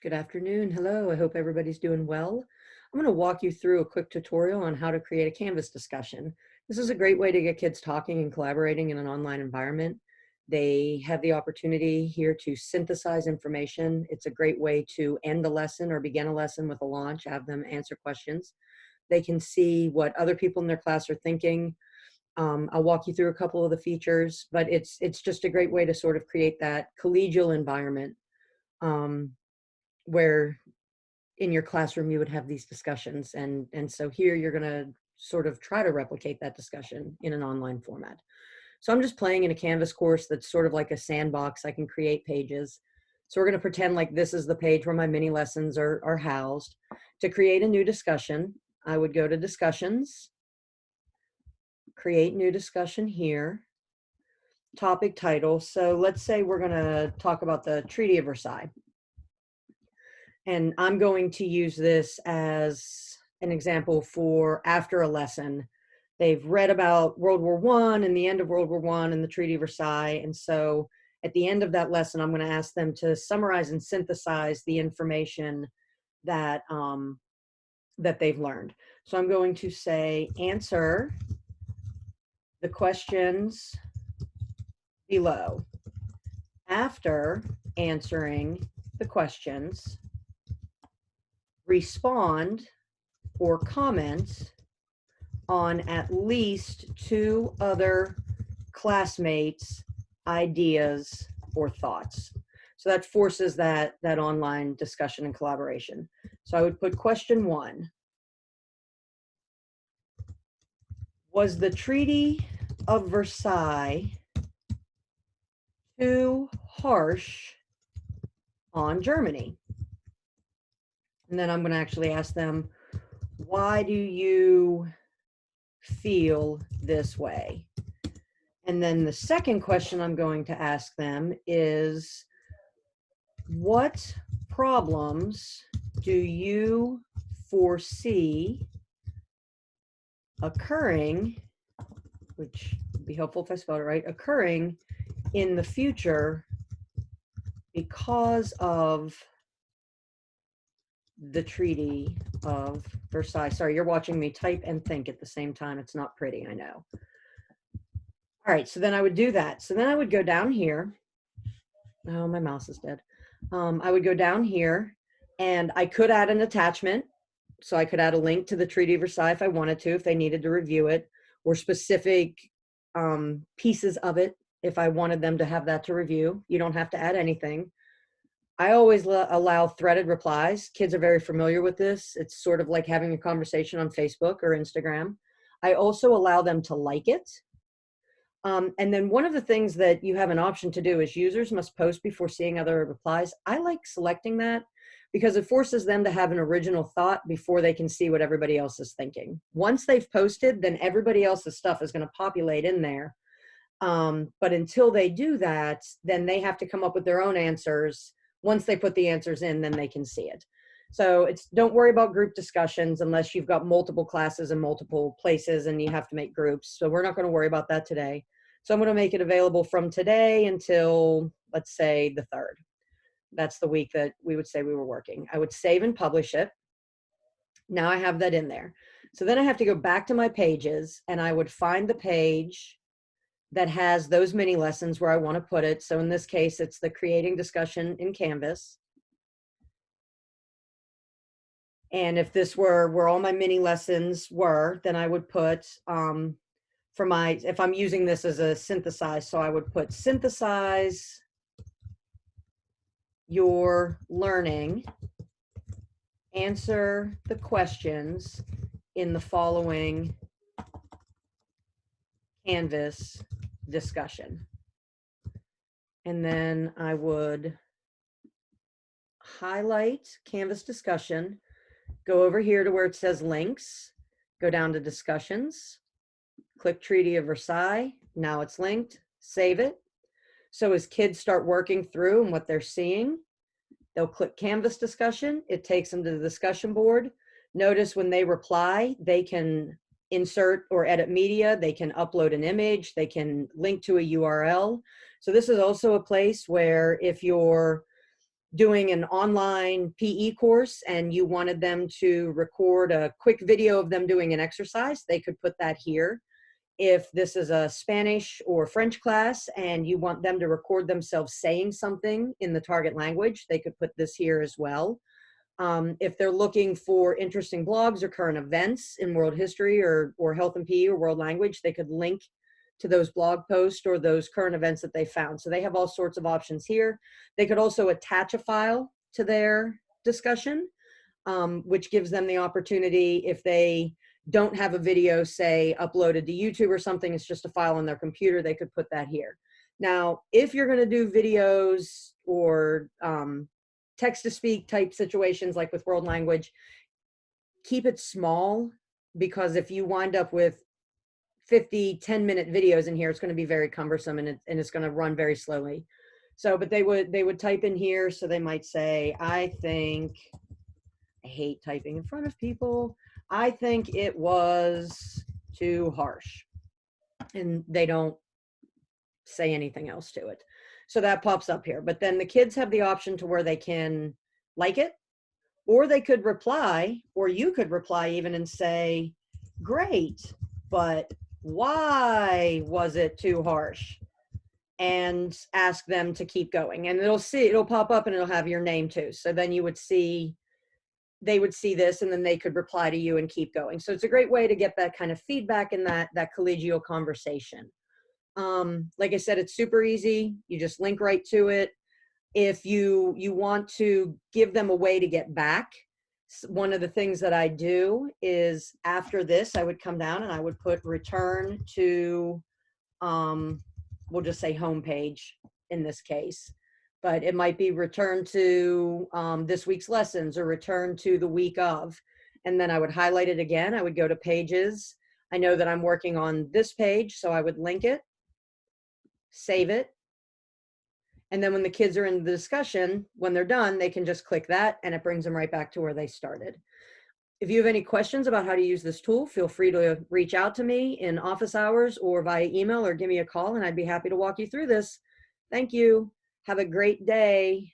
Good afternoon. Hello. I hope everybody's doing well. I'm going to walk you through a quick tutorial on how to create a Canvas discussion. This is a great way to get kids talking and collaborating in an online environment. They have the opportunity here to synthesize information. It's a great way to end a lesson or begin a lesson with a launch, have them answer questions. They can see what other people in their class are thinking. I'll walk you through a couple of the features, but it's just a great way to sort of create that collegial environment um, where in your classroom you would have these discussions, and so here you're going to sort of try to replicate that discussion in an online format. So I'm just playing in a Canvas course that's sort of like a sandbox. I can create pages. So we're going to pretend like this is the page where my mini lessons are housed. To create a new discussion, I would go to discussions, create new discussion here, topic title. So let's say we're going to talk about the Treaty of Versailles. And I'm going to use this as an example for after a lesson. They've read about World War I and the end of World War I and the Treaty of Versailles. And so at the end of that lesson, I'm going to ask them to summarize and synthesize the information that, that they've learned. So I'm going to say, answer the questions below. After answering the questions, respond or comment on at least 2 other classmates' ideas or thoughts. So that forces that online discussion and collaboration. So I would put question 1. Was the Treaty of Versailles too harsh on Germany? And then I'm going to actually ask them, why do you feel this way? And then the second question I'm going to ask them is, what problems do you foresee occurring, which would be helpful if I spelled it right, occurring in the future because of the Treaty of Versailles? Sorry, you're watching me type and think at the same time. It's not pretty, I know. All right, so then I would do that. So then I would go down here. Oh, my mouse is dead. I would go down here and I could add an attachment. So I could add a link to the Treaty of Versailles if I wanted to, if they needed to review it, or specific pieces of it if I wanted them to have that to review. You don't have to add anything. I always allow threaded replies. Kids are very familiar with this. It's sort of like having a conversation on Facebook or Instagram. I also allow them to like it. And then one of the things that you have an option to do is users must post before seeing other replies. I like selecting that because it forces them to have an original thought before they can see what everybody else is thinking. Once they've posted, then everybody else's stuff is going to populate in there. But until they do that, then they have to come up with their own answers. Once they put the answers in, then they can see it. So don't worry about group discussions unless you've got multiple classes in multiple places and you have to make groups. So we're not going to worry about that today. So I'm going to make it available from today until, let's say, the 3rd. That's the week that we would say we were working. I would save and publish it. Now I have that in there. So then I have to go back to my pages and I would find the page that has those mini lessons where I want to put it. So in this case, it's the creating discussion in Canvas. And if this were where all my mini lessons were, then I would put, if I'm using this as a synthesize, so I would put synthesize your learning, answer the questions in the following Canvas discussion. And then I would highlight Canvas discussion, go over here to where it says links, go down to discussions, click Treaty of Versailles. Now it's linked, save it. So as kids start working through and what they're seeing, they'll click Canvas discussion. It takes them to the discussion board. Notice when they reply, they can insert or edit media. They can upload an image. They can link to a URL. So this is also a place where if you're doing an online PE course and you wanted them to record a quick video of them doing an exercise, they could put that here. If this is a Spanish or French class and you want them to record themselves saying something in the target language, they could put this here as well. If they're looking for interesting blogs or current events in world history or health and PE or world language, they could link to those blog posts or those current events that they found. So they have all sorts of options here. They could also attach a file to their discussion, which gives them the opportunity, if they don't have a video, say, uploaded to YouTube or something, it's just a file on their computer, they could put that here. Now, if you're going to do videos or text-to-speak type situations like with world language, keep it small, because if you wind up with 50 10-minute videos in here, it's going to be very cumbersome and it's going to run very slowly. So, but they would type in here. So they might say, I hate typing in front of people. I think it was too harsh. And they don't say anything else to it. So that pops up here. But then the kids have the option to where they can like it, or they could reply, or you could reply even and say, great, but why was it too harsh? And ask them to keep going. And it'll pop up and it'll have your name too. So then they would see this and then they could reply to you and keep going. So it's a great way to get that kind of feedback in that collegial conversation. Like I said, it's super easy. You just link right to it. If you want to give them a way to get back, one of the things that I do is after this, I would come down and I would put return to, we'll just say homepage in this case, but it might be return to this week's lessons or return to the week of, and then I would highlight it again. I would go to pages. I know that I'm working on this page, so I would link it, save it. And then when the kids are in the discussion, when they're done, they can just click that and it brings them right back to where they started. If you have any questions about how to use this tool, feel free to reach out to me in office hours or via email or give me a call and I'd be happy to walk you through this. Thank you. Have a great day.